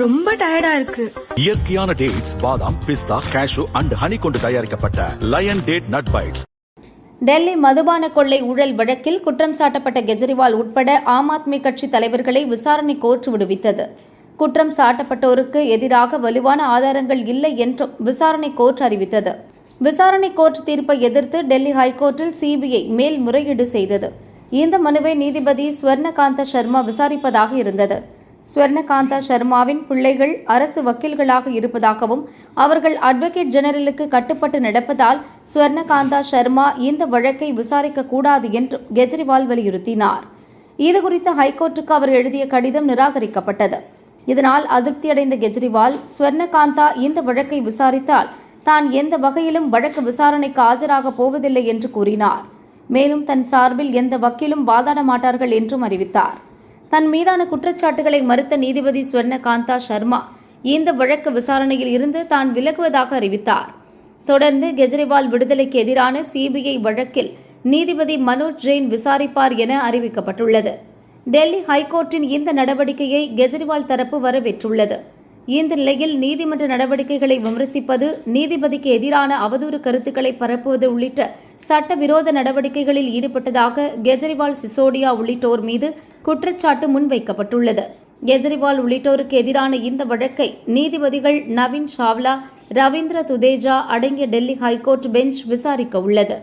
ரொம்ப டயர்டா இருக்கு. இயற்கையான டேட்ஸ், பாதாம், பிஸ்தா, கேஷு அண்ட் ஹனி கொண்டு தயாரிக்கப்பட்ட lion date nut bites. Delhi மதுபான கொள்ளை ஊழல் வழக்கில் குற்றம் சாட்டப்பட்ட கெஜ்ரிவால் உட்பட ஆம் ஆத்மி கட்சி தலைவர்களை விசாரணை கோர்ட் விடுவித்தது. குற்றம் சாட்டப்பட்டோருக்கு எதிராக வலுவான ஆதாரங்கள் இல்லை என்றும் விசாரணை கோர்ட் அறிவித்தது. விசாரணை கோர்ட் தீர்ப்பை எதிர்த்து டெல்லி ஹைகோர்ட்டில் சிபிஐ மேல்முறையீடு செய்தது. இந்த மனுவை நீதிபதி ஸ்வர்ணகாந்த சர்மா விசாரிப்பதாக இருந்தது. ஸ்வர்ணகாந்தா சர்மாவின் பிள்ளைகள் அரசு வக்கீல்களாக இருப்பதாகவும் அவர்கள் அட்வொகேட் ஜெனரலுக்கு கட்டுப்பட்டு நடப்பதால் ஸ்வர்ணகாந்தா சர்மா இந்த வழக்கை விசாரிக்க கூடாது என்று கெஜ்ரிவால் வலியுறுத்தினார். இதுகுறித்து ஹைகோர்ட்டுக்கு அவர் எழுதிய கடிதம் நிராகரிக்கப்பட்டது. இதனால் அதிருப்தியடைந்த கெஜ்ரிவால் ஸ்வர்ணகாந்தா இந்த வழக்கை விசாரித்தால் தான் எந்த வகையிலும் வழக்கு விசாரணைக்கு ஆஜராக போவதில்லை என்று கூறினார். மேலும் தன் சார்பில் எந்த வக்கீலும் வாதாட மாட்டார்கள் என்றும் அறிவித்தார். தன் மீதான குற்றச்சாட்டுகளை மறுத்த நீதிபதி ஸ்வர்ணகாந்தா சர்மா இந்த வழக்கு விசாரணையில் இருந்து தான் விலகுவதாக அறிவித்தார். தொடர்ந்து கெஜ்ரிவால் விடுதலைக்கு எதிரான சிபிஐ வழக்கில் நீதிபதி மனோஜ் ஜெயின் விசாரிப்பார் என அறிவிக்கப்பட்டுள்ளது. டெல்லி ஹைகோர்ட்டின் இந்த நடவடிக்கையை கெஜ்ரிவால் தரப்பு வரவேற்றுள்ளது. இந்த நிலையில் நீதிமன்ற நடவடிக்கைகளை விமர்சிப்பது, நீதிபதிக்கு எதிரான அவதூறு கருத்துக்களை பரப்புவது உள்ளிட்ட சட்டவிரோத நடவடிக்கைகளில் ஈடுபட்டதாக கெஜ்ரிவால், சிசோடியா உள்ளிட்டோர் மீது குற்றச்சாட்டு முன்வைக்கப்பட்டுள்ளது. கெஜ்ரிவால் உள்ளிட்டோருக்கு எதிரான இந்த வழக்கை நீதிபதிகள் நவீன் சாவ்லா, ரவீந்திர துதேஜா அடங்கிய டெல்லி ஹைகோர்ட் பெஞ்ச் விசாரிக்க உள்ளது.